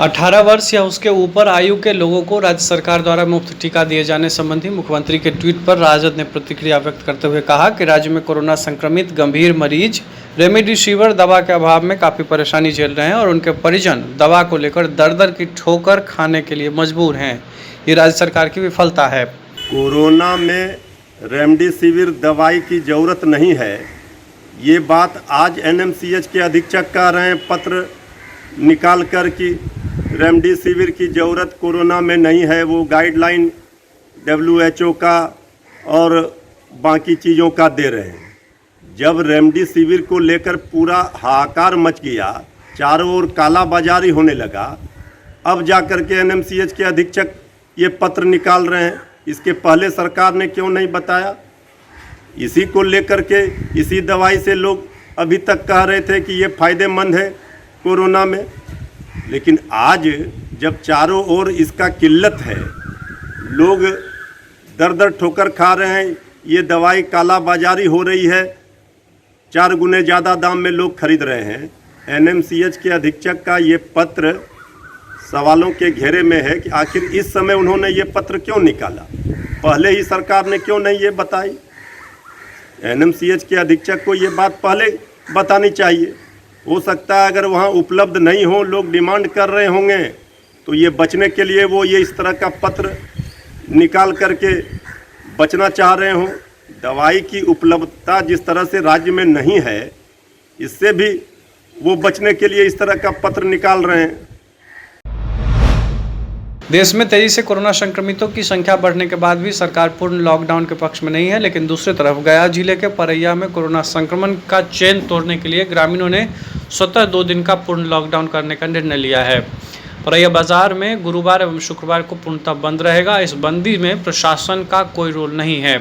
18 वर्ष या उसके ऊपर आयु के लोगों को राज्य सरकार द्वारा मुफ्त टीका दिए जाने संबंधी मुख्यमंत्री के ट्वीट पर राजद ने प्रतिक्रिया व्यक्त करते हुए कहा कि राज्य में कोरोना संक्रमित गंभीर मरीज रेमडेसिविर दवा के अभाव में काफ़ी परेशानी झेल रहे हैं और उनके परिजन दवा को लेकर दर दर की ठोकर खाने के लिए मजबूर हैं। ये राज्य सरकार की विफलता है। कोरोना में रेमडेसिविर दवाई की ज़रूरत नहीं है, ये बात आज एनएमसीएच के अधीक्षक कह रहे हैं पत्र निकाल कर कि रेमडेसिविर की ज़रूरत कोरोना में नहीं है। वो गाइडलाइन WHO का और बाकी चीज़ों का दे रहे हैं। जब रेमडेसिविर को लेकर पूरा हाहाकार मच गया, चारों ओर काला बाजारी होने लगा, अब जाकर के एनएमसीएच के अधीक्षक ये पत्र निकाल रहे हैं। इसके पहले सरकार ने क्यों नहीं बताया? इसी को लेकर के इसी दवाई से लोग अभी तक कह रहे थे कि ये फ़ायदेमंद है कोरोना में, लेकिन आज जब चारों ओर इसका किल्लत है, लोग दर दर ठोकर खा रहे हैं, ये दवाई काला बाजारी हो रही है, 4 गुने ज़्यादा दाम में लोग खरीद रहे हैं। एनएमसीएच के अधीक्षक का ये पत्र सवालों के घेरे में है कि आखिर इस समय उन्होंने ये पत्र क्यों निकाला, पहले ही सरकार ने क्यों नहीं ये बताई। एनएमसीएच के अधीक्षक को ये बात पहले बतानी चाहिए। हो सकता है अगर वहाँ उपलब्ध नहीं हो, लोग डिमांड कर रहे होंगे, तो ये बचने के लिए वो ये इस तरह का पत्र निकाल करके बचना चाह रहे हों। दवाई की उपलब्धता जिस तरह से राज्य में नहीं है, इससे भी वो बचने के लिए इस तरह का पत्र निकाल रहे हैं। देश में तेजी से कोरोना संक्रमितों की संख्या बढ़ने के बाद भी सरकार पूर्ण लॉकडाउन के पक्ष में नहीं है, लेकिन दूसरी तरफ गया जिले के परैया में कोरोना संक्रमण का चेन तोड़ने के लिए ग्रामीणों ने स्वतः 2 दिन का पूर्ण लॉकडाउन करने का निर्णय लिया है। परैया बाजार में गुरुवार एवं शुक्रवार को पूर्णतः बंद रहेगा। इस बंदी में प्रशासन का कोई रोल नहीं है।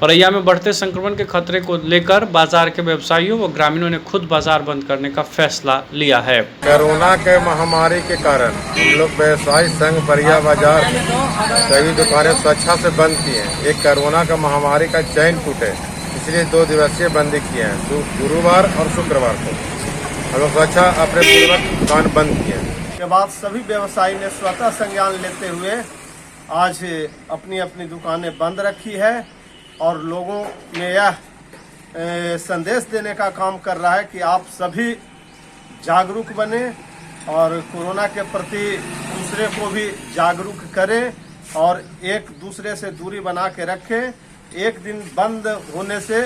परैया में बढ़ते संक्रमण के खतरे को लेकर बाजार के व्यवसायियों व ग्रामीणों ने खुद बाजार बंद करने का फैसला लिया है। कोरोना के महामारी के कारण हम लोग व्यवसायी संघ परैया बाजार सभी दुकानें स्वेच्छा से बंद की हैं। एक कोरोना का महामारी का चैन टूटे, इसलिए 2 दिवसीय बंदी किए हैं। गुरुवार और शुक्रवार को हम लोग स्वेच्छा अपने पूर्वक दुकान बंद किए हैं। के बाद सभी व्यवसायी ने स्वतः संज्ञान लेते हुए आज अपनी अपनी दुकानें बंद रखी है और लोगों में यह संदेश देने का काम कर रहा है कि आप सभी जागरूक बने और कोरोना के प्रति दूसरे को भी जागरूक करें और एक दूसरे से दूरी बना के रखें। एक दिन बंद होने से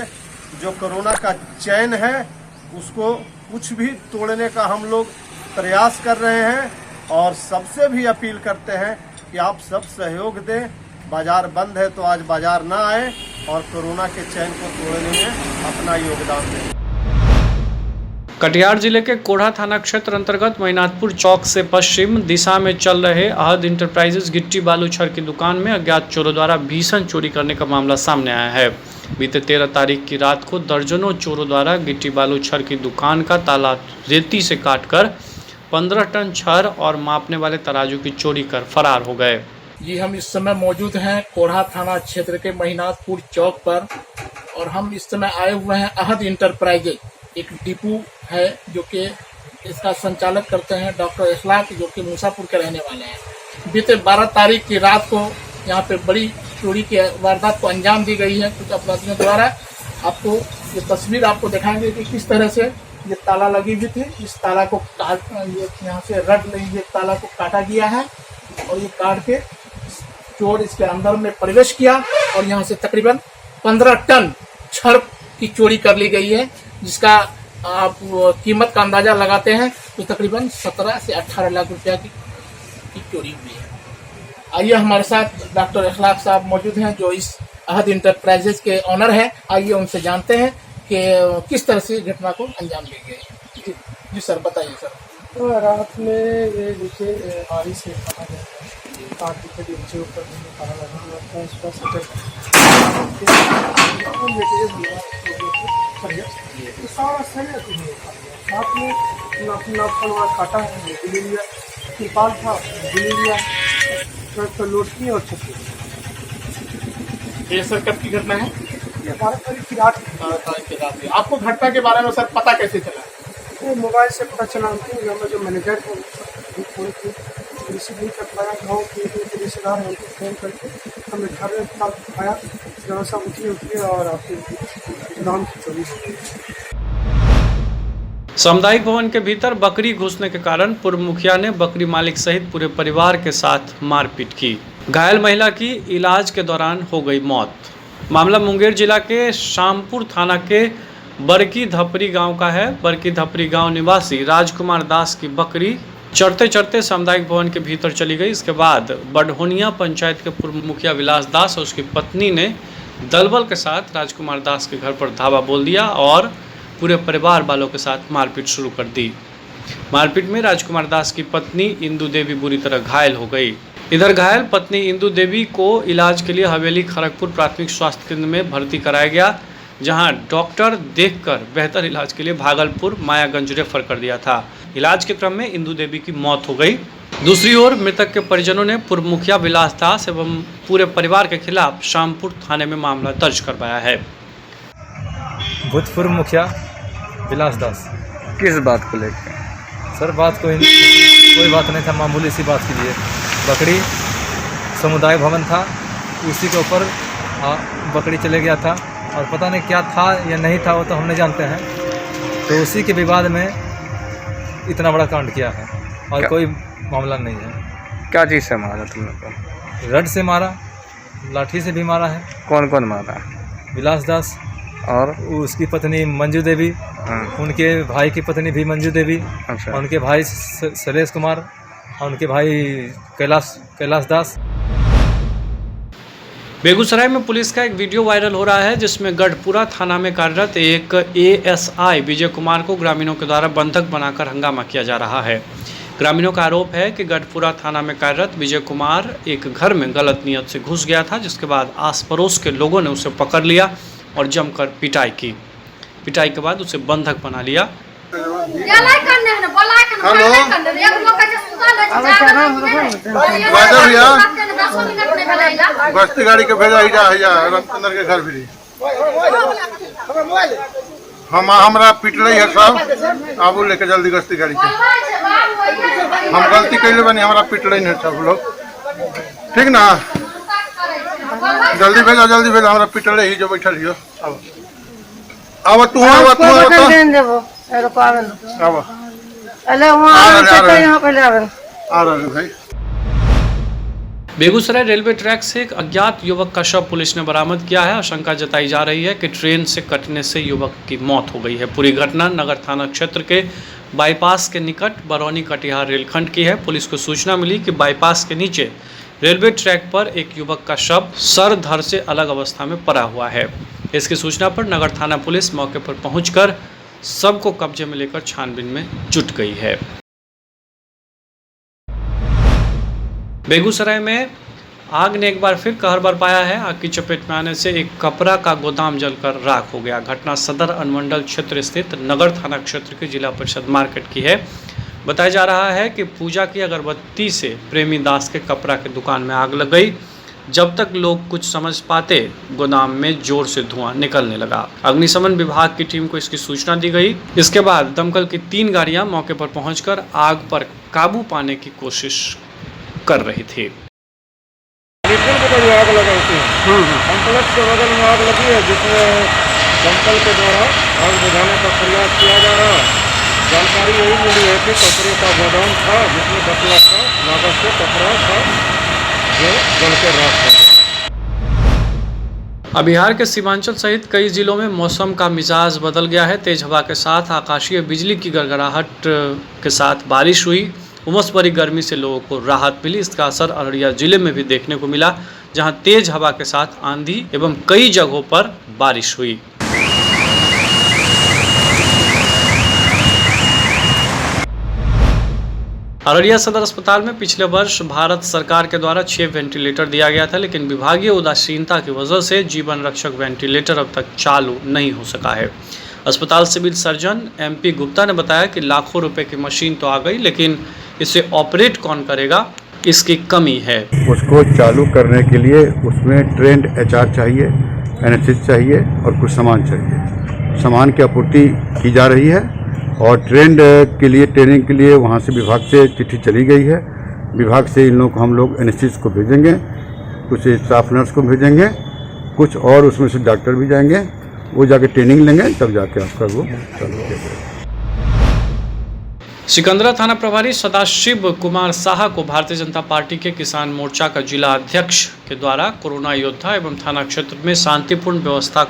जो कोरोना का चैन है उसको कुछ भी तोड़ने का हम लोग प्रयास कर रहे हैं और सबसे भी अपील करते हैं कि आप सब सहयोग दें। बाजार बंद है तो आज बाजार ना आए और कोरोना के चैन को तोड़ने में अपना योगदान दें। कटिहार जिले के कोढ़ा थाना क्षेत्र अंतर्गत मैनाथपुर चौक से पश्चिम दिशा में चल रहे अहद इंटरप्राइजेज गिट्टी बालू छड़ की दुकान में अज्ञात चोरों द्वारा भीषण चोरी करने का मामला सामने आया है। बीते 13 तारीख की रात को दर्जनों चोरों द्वारा गिट्टी बालू छड़ की दुकान का ताला रेती से काटकर 15 टन छड़ और मापने वाले तराजू की चोरी कर फरार हो गए। जी, हम इस समय मौजूद हैं कोढ़ा थाना क्षेत्र के महिनाथपुर चौक पर और हम इस समय आए हुए हैं अहद इंटरप्राइजेज, एक डिपो है जो कि इसका संचालक करते हैं डॉक्टर इखलाक, जो कि मूसापुर के रहने वाले हैं। बीते 12 तारीख की रात को यहाँ पे बड़ी चोरी की वारदात को अंजाम दी गई है कुछ अपराधियों द्वारा। आपको ये तस्वीर आपको दिखाएंगे कि किस तरह से ये ताला लगी हुई थी। इस ताला को काट यहाँ से रड नहीं, ये ताला को काटा गया है और ये काट के चोर इसके अंदर में प्रवेश किया और यहाँ से तकरीबन 15 टन छड़ की चोरी कर ली गई है, जिसका आप कीमत का अंदाजा लगाते हैं तो तकरीबन 17 से 18 लाख रुपया की चोरी हुई है। आइए हमारे साथ डॉक्टर इखलाक साहब मौजूद हैं जो इस अहद इंटरप्राइजेज के ऑनर हैं। आइए उनसे जानते हैं कि किस तरह से घटना को अंजाम दी गई। जी सर, बताइए सर। तो रात में ये देखिए आरी से खाना गया काट के नीचे ऊपर खाना लगा था, उसका सटर सारा सरिया को साथ में नाखून काटा है ले लिया, तिरपाल था ले लिया, तो लोट की और छत्ती। ये सर कब की घटना है? 12 तारीख की रात। आपको घटना के बारे में सर पता कैसे चला? मोबाइल से पता चला, जो मैनेजर फोन किए, रिसीव नहीं कर पाया। गाँव के एक रिश्तेदार हैं, उनको फ़ोन करके हमने घर में आया, जहाँ सब उठिए और आपके नाम की चोरी। सामुदायिक भवन के भीतर बकरी घुसने के कारण पूर्व मुखिया ने बकरी मालिक सहित पूरे परिवार के साथ मारपीट की। घायल महिला की इलाज के दौरान हो गई मौत। मामला मुंगेर जिला के शामपुर थाना के बरकी धपरी गांव का है। बरकी धपरी गांव निवासी राजकुमार दास की बकरी चढ़ते चढ़ते सामुदायिक भवन के भीतर चली गई। इसके बाद बड़होनिया पंचायत के पूर्व मुखिया विलास दास और उसकी पत्नी ने दलबल के साथ राजकुमार दास के घर पर धावा बोल दिया और पूरे परिवार वालों के साथ मारपीट शुरू कर दी। मारपीट में राजकुमार दास की पत्नी इंदू देवी बुरी तरह घायल हो गई। इधर घायल पत्नी इंदू देवी को इलाज के लिए हवेली खड़गपुर प्राथमिक स्वास्थ्य केंद्र में भर्ती कराया गया, जहां डॉक्टर देखकर बेहतर इलाज के लिए भागलपुर मायागंज रेफर कर दिया था। इलाज के क्रम में इंदू देवी की मौत हो गई। दूसरी ओर मृतक के परिजनों ने पूर्व मुखिया विलास दास एवं पूरे परिवार के खिलाफ शामपुर थाने में मामला दर्ज करवाया है। भूतपूर्व मुखिया विलास दास। किस बात को लेकर? सर बात कोई बात नहीं था, मामूली सी बात कीजिए। बकरी समुदाय भवन था, उसी के ऊपर बकरी चले गया था और पता नहीं क्या था या नहीं था, वो तो हम नहीं जानते हैं। तो उसी के विवाद में इतना बड़ा कांड किया है और कोई मामला नहीं है। क्या चीज़ से मारा तुम लोग को? रड से मारा, लाठी से भी मारा है। कौन कौन मारा? विलास दास और उसकी पत्नी मंजू देवी, उनके भाई की पत्नी भी मंजू देवी, अच्छा। उनके भाई शैलेश कुमार और उनके भाई कैलाश दास। बेगूसराय में पुलिस का एक वीडियो वायरल हो रहा है, जिसमें गढ़पुरा थाना में कार्यरत एक एएसआई विजय कुमार को ग्रामीणों के द्वारा बंधक बनाकर हंगामा किया जा रहा है। ग्रामीणों का आरोप है कि गढ़पुरा थाना में कार्यरत विजय कुमार एक घर में गलत नियत से घुस गया था, जिसके बाद आस पड़ोस के लोगों ने उसे पकड़ लिया और जमकर पिटाई की। पिटाई के बाद उसे बंधक बना लिया। गश्ती गाड़ी के भेजा अंदर के घर भी हमरा पिटले है सब। आबू लेके जल्दी गश्ती गाड़ी के। हम गलती कैले बनी, हमरा पिटले नहीं सब लोग, ठीक ना? जल्दी भेजा हमरा पिटले ही जो बैठल हियो। अब तू भाई। बेगूसराय रेलवे ट्रैक से एक अज्ञात युवक का शव पुलिस ने बरामद किया है। आशंका जताई जा रही है कि ट्रेन से कटने से युवक की मौत हो गई है। पूरी घटना नगर थाना क्षेत्र के बाईपास के निकट बरौनी कटिहार रेलखंड की है। पुलिस को सूचना मिली कि बाईपास के नीचे रेलवे ट्रैक पर एक युवक का शव सर धड़ से अलग अवस्था में पड़ा हुआ है। इसकी सूचना पर नगर थाना पुलिस मौके पर पहुंचकर शव को कब्जे में लेकर छानबीन में जुट गई है। बेगूसराय में आग ने एक बार फिर कहर बरपाया है। आग की चपेट में आने से एक कपड़ा का गोदाम जलकर राख हो गया। घटना सदर अनुमंडल क्षेत्र स्थित नगर थाना क्षेत्र के जिला परिषद मार्केट की है। बताया जा रहा है कि पूजा की अगरबत्ती से प्रेमी दास के कपड़ा की दुकान में आग लग गई। जब तक लोग कुछ समझ पाते, गोदाम में जोर से धुआं निकलने लगा। अग्निशमन विभाग की टीम को इसकी सूचना दी गई। इसके बाद दमकल की 3 गाड़ियां मौके पर पहुंचकर आग पर काबू पाने की कोशिश कर रही थी। आग लगाई थी कॉम्प्लेक्स के बगल में आग लगी है, जिसमें दमकल के द्वारा आग बुझाने का प्रयास किया जा रहा है। जानकारी यही मिली है कि कपड़े का गोदाम था, जिसमें 10 लाख का लागत से कपड़ा था जो जल के राख हो गया। अब बिहार के सीमांचल सहित कई जिलों में मौसम का मिजाज बदल गया है। तेज हवा के साथ आकाशीय बिजली की गड़गड़ाहट के साथ बारिश हुई। उमस भरी गर्मी से लोगों को राहत मिली। इसका असर अररिया जिले में भी देखने को मिला, जहां तेज हवा के साथ आंधी एवं कई जगहों पर बारिश हुई। अररिया सदर अस्पताल में पिछले वर्ष भारत सरकार के द्वारा 6 वेंटिलेटर दिया गया था, लेकिन विभागीय उदासीनता की वजह से जीवन रक्षक वेंटिलेटर अब तक चालू नहीं हो सका है। अस्पताल सिविल सर्जन MP गुप्ता ने बताया कि लाखों रुपए की मशीन तो आ गई, लेकिन इसे ऑपरेट कौन करेगा, इसकी कमी है। उसको चालू करने के लिए उसमें ट्रेंड HR चाहिए, NHS चाहिए और कुछ सामान चाहिए। सामान की आपूर्ति की जा रही है और ट्रेंड के लिए ट्रेनिंग के लिए वहाँ से विभाग से चिट्ठी चली गई है। विभाग से इन लोग हम लोग एनेस्थीसिस्ट को भेजेंगे, कुछ स्टाफ नर्स को भेजेंगे, कुछ और उसमें से डॉक्टर भी जाएंगे, वो जाके ट्रेनिंग लेंगे, तब जाके आपका वो चालू किया। सिकंदरा थाना प्रभारी सदाशिव कुमार साहा को भारतीय जनता पार्टी के किसान मोर्चा का जिला अध्यक्ष के द्वारा कोरोना योद्धा एवं थाना क्षेत्र में शांतिपूर्ण व्यवस्था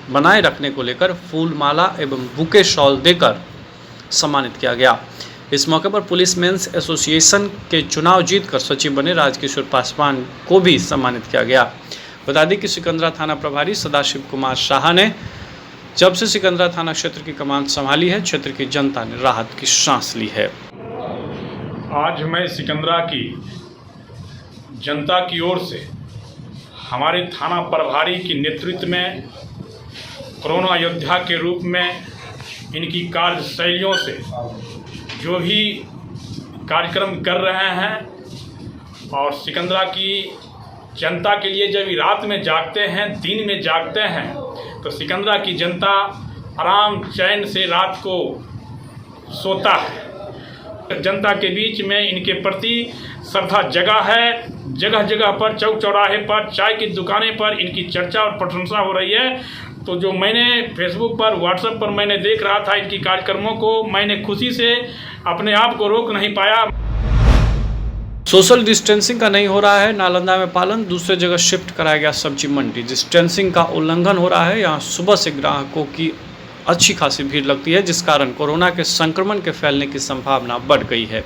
बनाए रखने को लेकर फूल माला एवं बुके शॉल देकर सम्मानित किया गया। इस मौके पर पुलिस मेंस एसोसिएशन के चुनाव जीतकर सचिव बने राजकिशोर पासवान को भी सम्मानित किया गया। बता दें कि सिकंदरा थाना प्रभारी सदाशिव कुमार साहा ने जब से सिकंदरा थाना क्षेत्र की कमान संभाली है, क्षेत्र की जनता ने राहत की सांस ली है। आज मैं सिकंदरा की जनता की ओर से हमारे थाना प्रभारी के नेतृत्व में कोरोना योद्धा के रूप में इनकी कार्यशैलियों से जो भी कार्यक्रम कर रहे हैं और सिकंदरा की जनता के लिए जब रात में जागते हैं, दिन में जागते हैं, तो सिकंदरा की जनता आराम चैन से रात को सोता है। जनता के बीच में इनके प्रति श्रद्धा जगह है। जगह जगह पर, चौक चौराहे पर, चाय की दुकानें पर इनकी चर्चा और प्रशंसा हो रही है। तो जो मैंने फेसबुक पर, व्हाट्सएप पर मैंने देख रहा था इनकी कार्यक्रमों को, मैंने खुशी से अपने आप को रोक नहीं पाया। सोशल डिस्टेंसिंग का नहीं हो रहा है नालंदा में पालन, दूसरे जगह शिफ्ट कराया गया सब्जी मंडी। डिस्टेंसिंग का उल्लंघन हो रहा है। यहाँ सुबह से ग्राहकों की अच्छी खासी भीड़ लगती है, जिस कारण कोरोना के संक्रमण के फैलने की संभावना बढ़ गई है।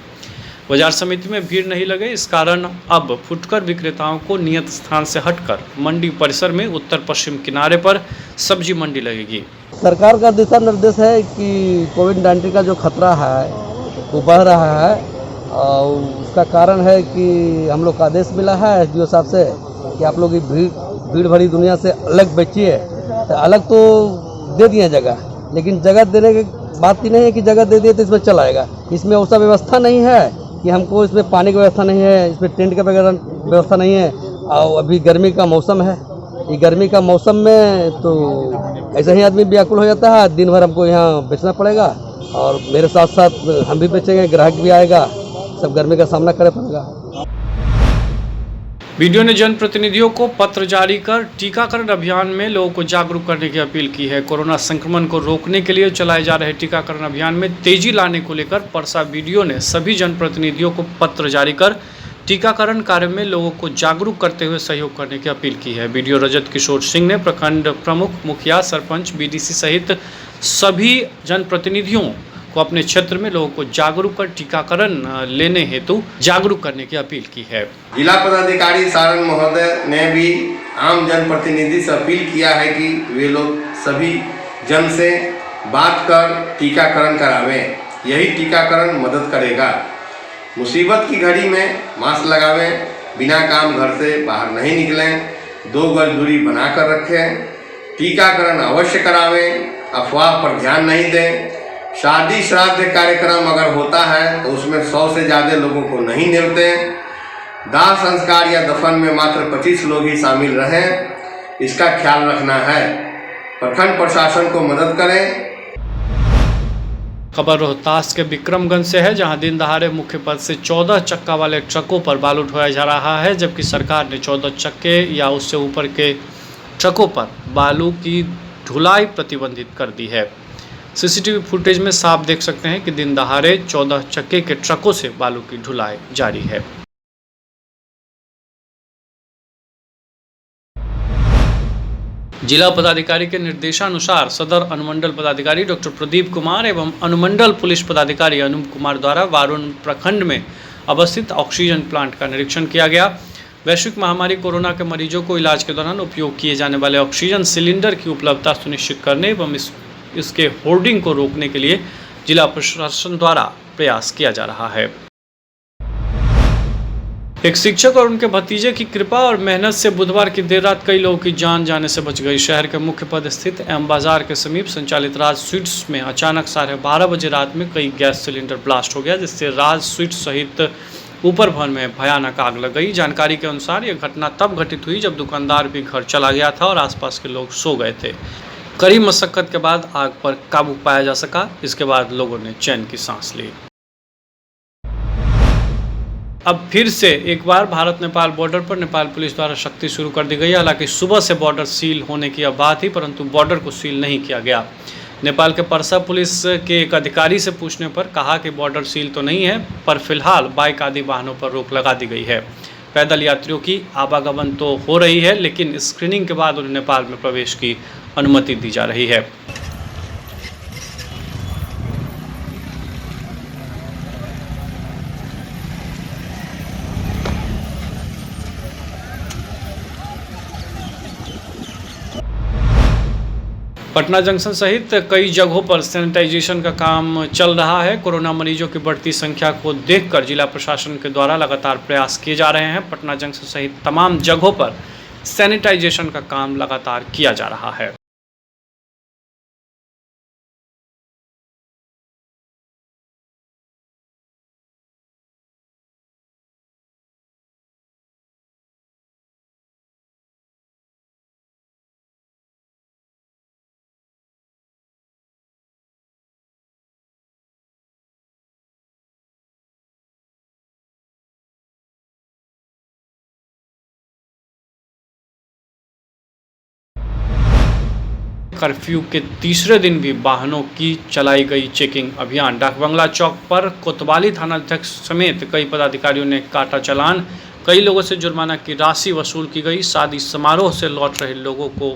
बाजार समिति में भीड़ नहीं लगे, इस कारण अब फुटकर विक्रेताओं को नियत स्थान से हटकर मंडी परिसर में उत्तर पश्चिम किनारे पर सब्जी मंडी लगेगी। सरकार का दिशा निर्देश है कि कोविड-19 का जो खतरा है वो बढ़ रहा है, और उसका कारण है कि हम लोग का आदेश मिला है एसडीओ साहब से कि आप लोग भीड़ भरी दुनिया से अलग बैठिए। तो अलग तो दे दिए जगह, लेकिन जगह देने की बात ही नहीं है कि जगह दे दिए तो इसमें चल आएगा। इसमें वैसा व्यवस्था नहीं है कि हमको इसमें पानी की व्यवस्था नहीं है, इसमें टेंट का व्यवस्था नहीं है। और अभी गर्मी का मौसम है, ये गर्मी का मौसम में तो ऐसे ही आदमी व्याकुल हो जाता है। दिन भर हमको यहाँ बेचना पड़ेगा और मेरे साथ साथ हम भी बेचेंगे, ग्राहक भी आएगा, सब गर्मी का सामना करना पड़ेगा। वीडियो ने जनप्रतिनिधियों को पत्र जारी कर टीकाकरण अभियान में लोगों को जागरूक करने की अपील की है। कोरोना संक्रमण को रोकने के लिए चलाए जा रहे टीकाकरण अभियान में तेजी लाने को लेकर परसा वीडियो ने सभी जनप्रतिनिधियों को पत्र जारी कर टीकाकरण कार्य में लोगों को जागरूक करते हुए सहयोग करने की अपील की है। वीडियो रजत किशोर सिंह ने प्रखंड प्रमुख, मुखिया, सरपंच, बीडीसी सहित सभी जनप्रतिनिधियों को अपने क्षेत्र में लोगों को जागरूक कर टीकाकरण लेने हेतु जागरूक करने की अपील की है। जिला पदाधिकारी सारंग महोदय ने भी आम जनप्रतिनिधि से अपील किया है कि वे लोग सभी जन से बात कर टीकाकरण करावें। यही टीकाकरण मदद करेगा। मुसीबत की घड़ी में मास्क लगावें, बिना काम घर से बाहर नहीं निकलें, 2 गज दूरी बनाकर रखें, टीकाकरण अवश्य करावें, अफवाह पर ध्यान नहीं दें। शादी श्राद्ध कार्यक्रम अगर होता है तो उसमें 100 से ज़्यादा लोगों को नहीं निमते। दाह संस्कार या दफन में मात्र 25 लोग ही शामिल रहें, इसका ख्याल रखना है। प्रखंड प्रशासन को मदद करें। खबर रोहतास के विक्रमगंज से है, जहां दिन दहाड़े मुख्य पथ से 14 चक्का वाले ट्रकों पर बालू ढोया जा रहा है, जबकि सरकार ने 14 चक्के या उससे ऊपर के ट्रकों पर बालू की ढुलाई प्रतिबंधित कर दी है। सीसीटीवी फुटेज में साफ देख सकते हैं कि दिन दहाड़े 14 चक्के के ट्रकों से बालू की ढुलाई जारी है। जिला पदाधिकारी के निर्देशानुसार सदर अनुमंडल पदाधिकारी डॉक्टर प्रदीप कुमार एवं अनुमंडल पुलिस पदाधिकारी अनूप कुमार द्वारा वारुण प्रखंड में अवस्थित ऑक्सीजन प्लांट का निरीक्षण किया गया। वैश्विक महामारी कोरोना के मरीजों को इलाज के दौरान उपयोग किए जाने वाले ऑक्सीजन सिलेंडर की उपलब्धता सुनिश्चित करने एवं इसके होर्डिंग को रोकने के लिए जिला प्रशासन द्वारा प्रयास किया जा रहा है। एक शिक्षक और उनके भतीजे की कृपा और मेहनत से बुधवार की देर रात कई लोगों की जान जाने से बच गई। शहर के मुख्य पथ स्थित एम बाजार के समीप संचालित राज स्वीट्स में अचानक 12:30 बजे रात में कई गैस सिलेंडर ब्लास्ट हो गया, जिससे राज स्वीट्स सहित ऊपर भवन में भयानक आग लग गई। जानकारी के अनुसार यह घटना तब घटित हुई जब दुकानदार भी घर चला गया था और आसपास के लोग सो गए थे। कड़ी मशक्कत के बाद आग पर काबू पाया जा सका। इसके बाद लोगों ने चैन की सांस ली। अब फिर से एक बार भारत नेपाल बॉर्डर पर नेपाल पुलिस द्वारा सख्ती शुरू कर दी गई है। हालांकि सुबह से बॉर्डर सील होने की अब बात थी, परंतु बॉर्डर को सील नहीं किया गया। नेपाल के परसा पुलिस के एक अधिकारी से पूछने पर कहा कि बॉर्डर सील तो नहीं है, पर फिलहाल बाइक आदि वाहनों पर रोक लगा दी गई है। पैदल यात्रियों की आवागमन तो हो रही है, लेकिन स्क्रीनिंग के बाद उन्हें नेपाल में प्रवेश की अनुमति दी जा रही है। पटना जंक्शन सहित कई जगहों पर सैनिटाइजेशन का काम चल रहा है। कोरोना मरीजों की बढ़ती संख्या को देखकर जिला प्रशासन के द्वारा लगातार प्रयास किए जा रहे हैं। पटना जंक्शन सहित तमाम जगहों पर सैनिटाइजेशन का काम लगातार किया जा रहा है। कर्फ्यू के तीसरे दिन भी वाहनों की चलाई गई चेकिंग अभियान। डाकबंगला चौक पर कोतवाली थानाध्यक्ष समेत कई पदाधिकारियों ने काटा चालान। कई लोगों से जुर्माना की राशि वसूल की गई। शादी समारोह से लौट रहे लोगों को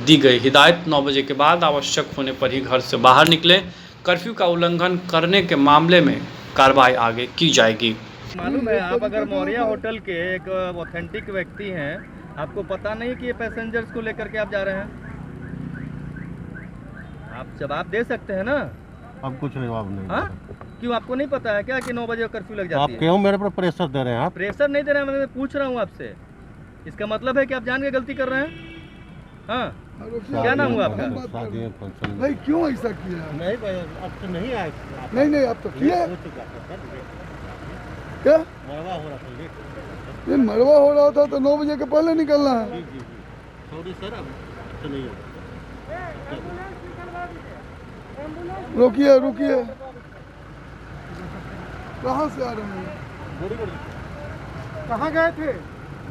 दी गई हिदायत, 9 बजे के बाद आवश्यक होने पर ही घर से बाहर निकले। कर्फ्यू का उल्लंघन करने के मामले में कार्रवाई आगे की जाएगी। मालूम है, आप अगर मौर्या होटल के एक ऑथेंटिक व्यक्ति हैं, आपको पता नहीं कि ये पैसेंजर्स को लेकर के आप जा रहे हैं? आप जवाब दे सकते हैं ना। अब कुछ जवाब नहीं। हाँ? क्यों, आपको नहीं पता है क्या कि 9 बजे कर्फ्यू लग जाती है? आप क्यों मेरे पर प्रेशर दे रहे हैं? आप प्रेशर नहीं दे रहे हैं, मैं पूछ रहा हूँ आपसे। इसका मतलब है कि आप जान के गलती कर रहे हैं। हाँ, क्या नाम हुआ आपका? नहीं, क्यों ऐसा किया? नहीं भाई, अब तो नहीं आए। नहीं, अब तो किया। क्या मरवा हो रहा था? ये मरवा हो रहा था तो 9 बजे के पहले निकलना है। सॉरी सर, अब तो नहीं होगा। रुकिए। कहाँ से आ रहे हैं? कहाँ गए थे?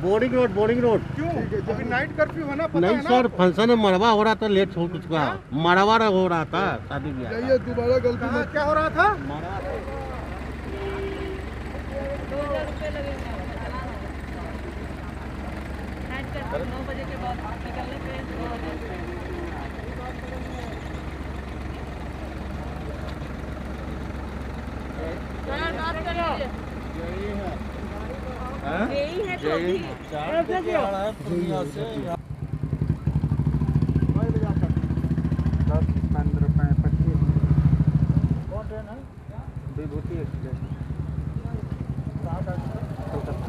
Boarding road. क्यों? अभी नाइट कर्फ्यू है ना, पता नहीं है ना? सर, फंक्शन में मरवा हो रहा था, लेट हो चुका। मरवा हो रहा था शादी ब्याह। ये दोबारा गलती मत। क्या हो रहा था? यही है तो भी। 10-15 रुपए 25। कौन ट्रेन है? विभूति एक्सप्रेस। कोलकाता।